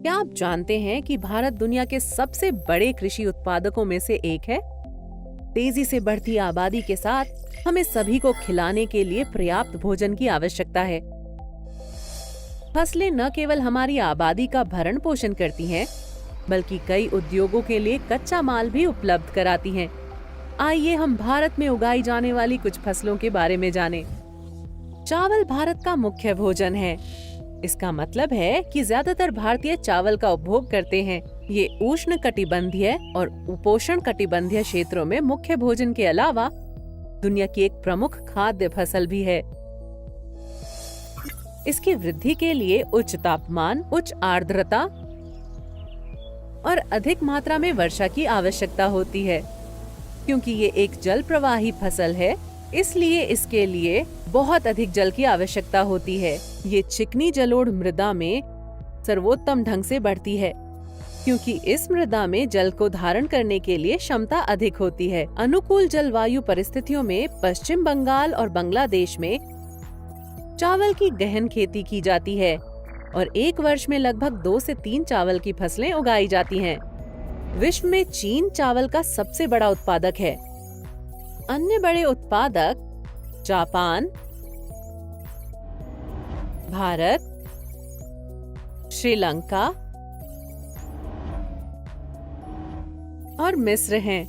क्या आप जानते हैं कि भारत दुनिया के सबसे बड़े कृषि उत्पादकों में से एक है? तेजी से बढ़ती आबादी के साथ हमें सभी को खिलाने के लिए पर्याप्त भोजन की आवश्यकता है। फसलें न केवल हमारी आबादी का भरण पोषण करती हैं, बल्कि कई उद्योगों के लिए कच्चा माल भी उपलब्ध कराती हैं। आइए हम भारत में उगाई जाने वाली कुछ फसलों के बारे में जानें। चावल भारत का मुख्य भोजन है। इसका मतलब है कि ज्यादातर भारतीय चावल का उपभोग करते हैं। ये उष्ण कटिबंधीय और उपोष्ण कटिबंधीय क्षेत्रों में मुख्य भोजन के अलावा दुनिया की एक प्रमुख खाद्य फसल भी है। इसकी वृद्धि के लिए उच्च तापमान, उच्च आर्द्रता और अधिक मात्रा में वर्षा की आवश्यकता होती है। क्योंकि ये एक जल प्रवाही फसल है, इसलिए इसके लिए बहुत अधिक जल की आवश्यकता होती है। ये चिकनी जलोढ़ मृदा में सर्वोत्तम ढंग से बढ़ती है, क्योंकि इस मृदा में जल को धारण करने के लिए क्षमता अधिक होती है। अनुकूल जलवायु परिस्थितियों में पश्चिम बंगाल और बांग्लादेश में चावल की गहन खेती की जाती है और एक वर्ष में लगभग 2 से 3 चावल की फसलें उगाई जाती हैं। विश्व में चीन चावल का सबसे बड़ा उत्पादक है। अन्य बड़े उत्पादक जापान, भारत, श्रीलंका और मिस्र हैं।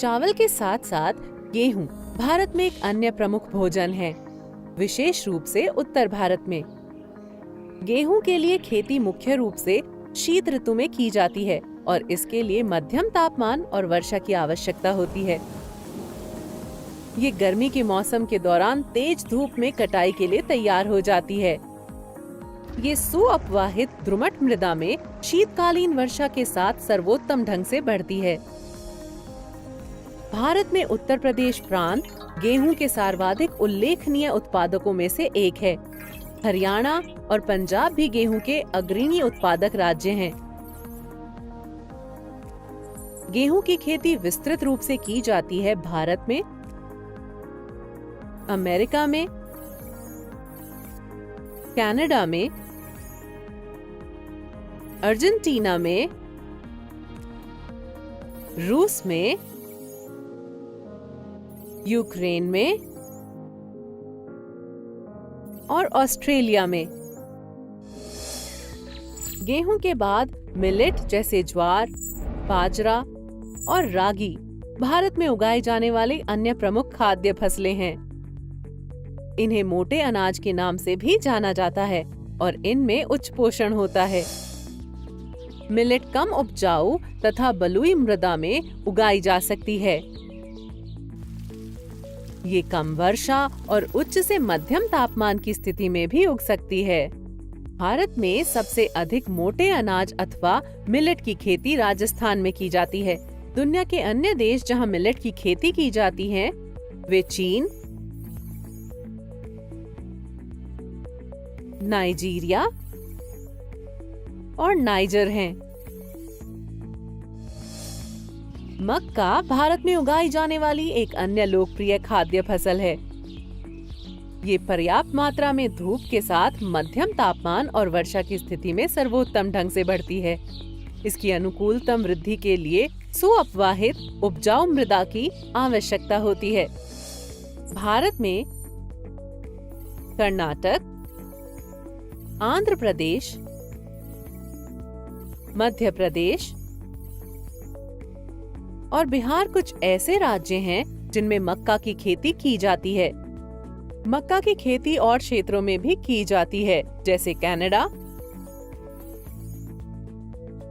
चावल के साथ साथ गेहूं भारत में एक अन्य प्रमुख भोजन है, विशेष रूप से उत्तर भारत में। गेहूं के लिए खेती मुख्य रूप से शीत ऋतु में की जाती है और इसके लिए मध्यम तापमान और वर्षा की आवश्यकता होती है। ये गर्मी के मौसम के दौरान तेज धूप में कटाई के लिए तैयार हो जाती है। ये सुअपवाहित द्रुमट मृदा में शीतकालीन वर्षा के साथ सर्वोत्तम ढंग से बढ़ती है। भारत में उत्तर प्रदेश प्रांत गेहूं के सर्वाधिक उल्लेखनीय उत्पादकों में से एक है। हरियाणा और पंजाब भी गेहूं के अग्रणी उत्पादक राज्य हैं। गेहूं की खेती विस्तृत रूप से की जाती है भारत में, अमेरिका में, कनाडा में, अर्जेंटीना में, रूस में, यूक्रेन में और ऑस्ट्रेलिया में। गेहूं के बाद मिलेट जैसे ज्वार, बाजरा और रागी भारत में उगाए जाने वाले अन्य प्रमुख खाद्य फसलें हैं। इन्हें मोटे अनाज के नाम से भी जाना जाता है और इनमें उच्च पोषण होता है। मिलेट कम उपजाऊ तथा बलुई मृदा में उगाई जा सकती है। ये कम वर्षा और उच्च से मध्यम तापमान की स्थिति में भी उग सकती है। भारत में सबसे अधिक मोटे अनाज अथवा मिलेट की खेती राजस्थान में की जाती है। दुनिया के अन्य देश जहां मिलेट की खेती की जाती है वे चीन, नाइजीरिया और नाइजर हैं। मक्का भारत में उगाई जाने वाली एक अन्य लोकप्रिय खाद्य फसल है। ये पर्याप्त मात्रा में धूप के साथ मध्यम तापमान और वर्षा की स्थिति में सर्वोत्तम ढंग से बढ़ती है। इसकी अनुकूलतम वृद्धि के लिए सुअपवाहित उपजाऊ मृदा की आवश्यकता होती है। भारत में कर्नाटक, आंध्र प्रदेश, मध्य प्रदेश और बिहार कुछ ऐसे राज्य हैं जिनमें मक्का की खेती की जाती है। मक्का की खेती और क्षेत्रों में भी की जाती है, जैसे कनाडा,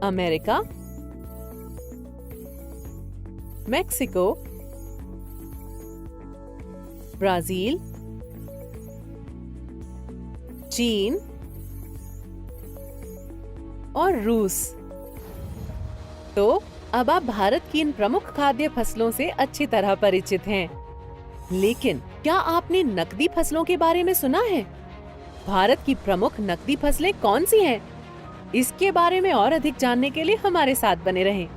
अमेरिका, मेक्सिको, ब्राजील, चीन और रूस। तो अब आप भारत की इन प्रमुख खाद्य फसलों से अच्छी तरह परिचित हैं। लेकिन क्या आपने नकदी फसलों के बारे में सुना है? भारत की प्रमुख नकदी फसलें कौन सी हैं? इसके बारे में और अधिक जानने के लिए हमारे साथ बने रहें।